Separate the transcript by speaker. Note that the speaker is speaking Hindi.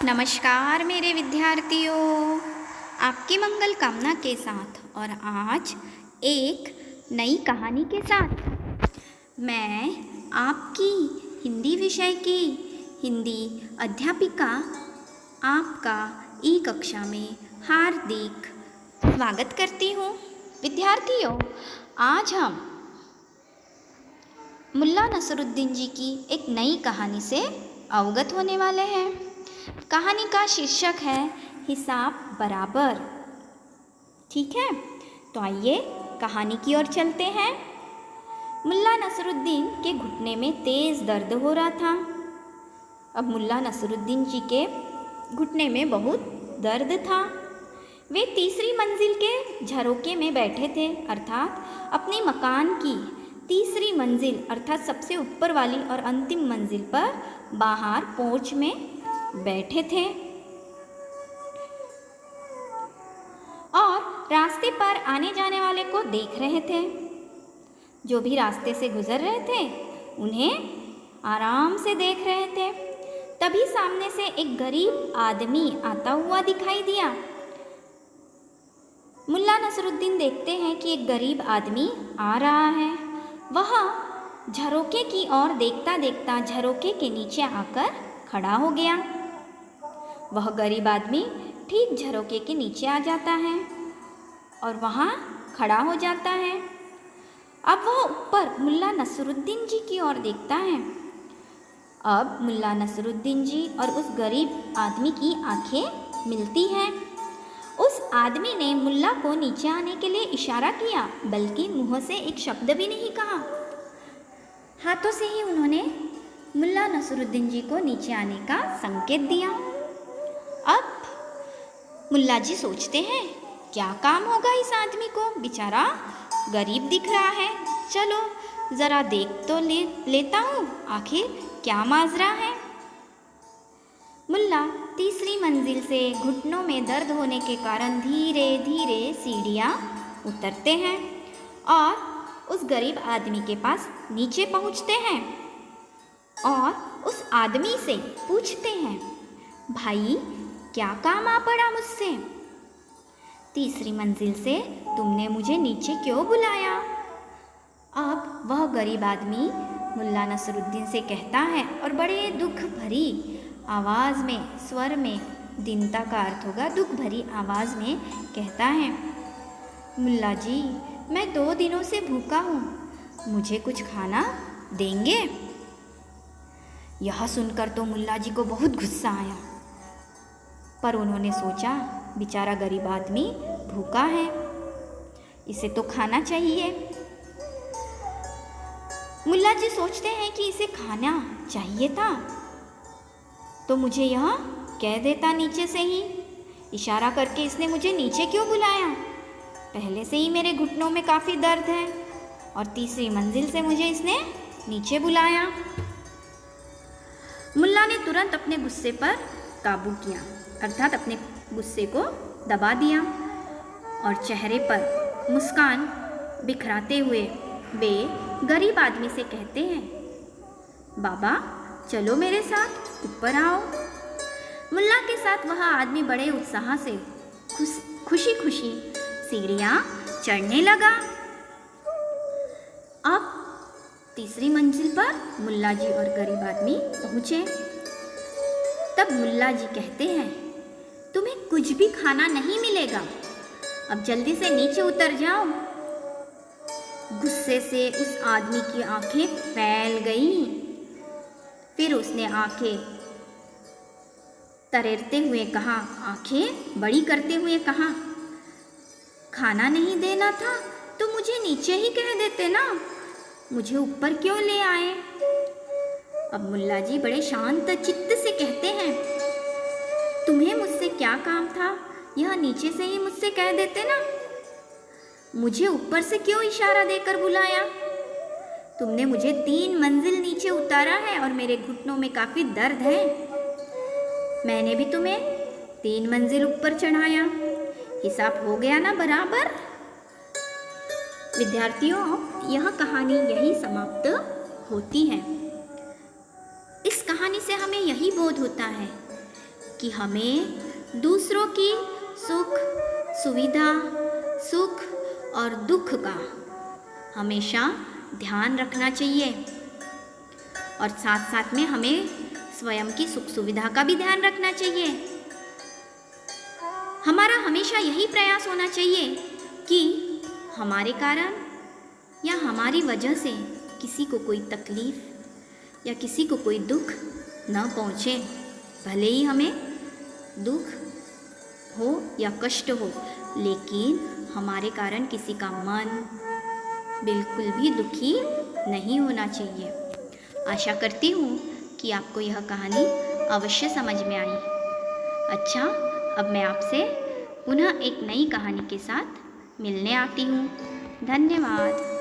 Speaker 1: नमस्कार मेरे विद्यार्थियों, आपकी मंगल कामना के साथ और आज एक नई कहानी के साथ मैं आपकी हिंदी विषय की हिंदी अध्यापिका आपका ई कक्षा में हार्दिक स्वागत करती हूँ। विद्यार्थियों, आज हम मुल्ला नसरुद्दीन जी की एक नई कहानी से अवगत होने वाले हैं। कहानी का शीर्षक है हिसाब बराबर। ठीक है, तो आइए कहानी की ओर चलते हैं। मुल्ला नसरुद्दीन के घुटने में तेज दर्द हो रहा था। अब मुल्ला नसरुद्दीन जी के घुटने में बहुत दर्द था। वे तीसरी मंजिल के झरोके में बैठे थे, अर्थात अपने मकान की तीसरी मंजिल अर्थात सबसे ऊपर वाली और अंतिम मंजिल पर बाहर पोर्च में बैठे थे और रास्ते पर आने जाने वाले को देख रहे थे। जो भी रास्ते से गुजर रहे थे उन्हें आराम से देख रहे थे। तभी सामने से एक गरीब आदमी आता हुआ दिखाई दिया। मुल्ला नसरुद्दीन देखते हैं कि एक गरीब आदमी आ रहा है। वह झरोके की ओर देखता देखता झरोके के नीचे आकर खड़ा हो गया। वह गरीब आदमी ठीक झरोके के नीचे आ जाता है और वहाँ खड़ा हो जाता है। अब वह ऊपर मुल्ला नसरुद्दीन जी की ओर देखता है। अब मुल्ला नसरुद्दीन जी और उस गरीब आदमी की आंखें मिलती हैं। उस आदमी ने मुल्ला को नीचे आने के लिए इशारा किया, बल्कि मुंह से एक शब्द भी नहीं कहा। हाथों से ही उन्होंने मुल्ला नसरुद्दीन जी को नीचे आने का संकेत दिया। अब मुल्ला जी सोचते हैं, क्या काम होगा इस आदमी को, बेचारा गरीब दिख रहा है। चलो ज़रा देख तो लेता हूँ, आखिर क्या माजरा है। मुल्ला तीसरी मंजिल से घुटनों में दर्द होने के कारण धीरे धीरे सीढ़ियाँ उतरते हैं और उस गरीब आदमी के पास नीचे पहुँचते हैं और उस आदमी से पूछते हैं, भाई क्या काम आ पड़ा मुझसे? तीसरी मंजिल से तुमने मुझे नीचे क्यों बुलाया? अब वह गरीब आदमी मुल्ला नसरुद्दीन से कहता है और बड़े दुख भरी आवाज़ में, स्वर में, दीनता का अर्थ होगा दुख भरी आवाज़ में कहता है, मुल्ला जी मैं 2 दिनों से भूखा हूँ, मुझे कुछ खाना देंगे? यह सुनकर तो मुल्ला जी को बहुत गुस्सा आया, पर उन्होंने सोचा बेचारा गरीब आदमी भूखा है, इसे तो खाना चाहिए। मुल्ला जी सोचते हैं कि इसे खाना चाहिए था तो मुझे यह कह देता नीचे से ही, इशारा करके इसने मुझे नीचे क्यों बुलाया? पहले से ही मेरे घुटनों में काफ़ी दर्द है और तीसरी मंजिल से मुझे इसने नीचे बुलाया। मुल्ला ने तुरंत अपने गुस्से पर काबू किया, अर्थात अपने गुस्से को दबा दिया और चेहरे पर मुस्कान बिखराते हुए वे गरीब आदमी से कहते हैं, बाबा चलो मेरे साथ ऊपर आओ। मुल्ला के साथ वह आदमी बड़े उत्साह से खुशी खुशी सीढ़ियाँ चढ़ने लगा। अब तीसरी मंजिल पर मुल्ला जी और गरीब आदमी पहुँचे। तब मुल्ला जी कहते हैं, तुम्हें कुछ भी खाना नहीं मिलेगा, अब जल्दी से नीचे उतर जाओ। गुस्से से उस आदमी की आंखें फैल गईं। फिर उसने आंखें तरेरते हुए कहा, आंखें बड़ी करते हुए कहा, खाना नहीं देना था तो मुझे नीचे ही कह देते ना, मुझे ऊपर क्यों ले आए? अब मुल्ला जी बड़े शांत चित्त से कहते हैं, तुम्हें मुझसे क्या काम था, यह नीचे से ही मुझसे कह देते ना, मुझे ऊपर से क्यों इशारा देकर बुलाया? तुमने मुझे 3 मंजिल नीचे उतारा है और मेरे घुटनों में काफ़ी दर्द है, मैंने भी तुम्हें 3 मंजिल ऊपर चढ़ाया, हिसाब हो गया ना बराबर? विद्यार्थियों, यह कहानी यही समाप्त होती है। इस कहानी से हमें यही बोध होता है कि हमें दूसरों की सुख सुविधा, सुख और दुख का हमेशा ध्यान रखना चाहिए और साथ साथ में हमें स्वयं की सुख सुविधा का भी ध्यान रखना चाहिए। हमारा हमेशा यही प्रयास होना चाहिए कि हमारे कारण या हमारी वजह से किसी को कोई तकलीफ़ या किसी को कोई दुख न पहुँचे। भले ही हमें दुख हो या कष्ट हो, लेकिन हमारे कारण किसी का मन बिल्कुल भी दुखी नहीं होना चाहिए। आशा करती हूँ कि आपको यह कहानी अवश्य समझ में आई। अच्छा, अब मैं आपसे पुनः एक नई कहानी के साथ मिलने आती हूँ। धन्यवाद।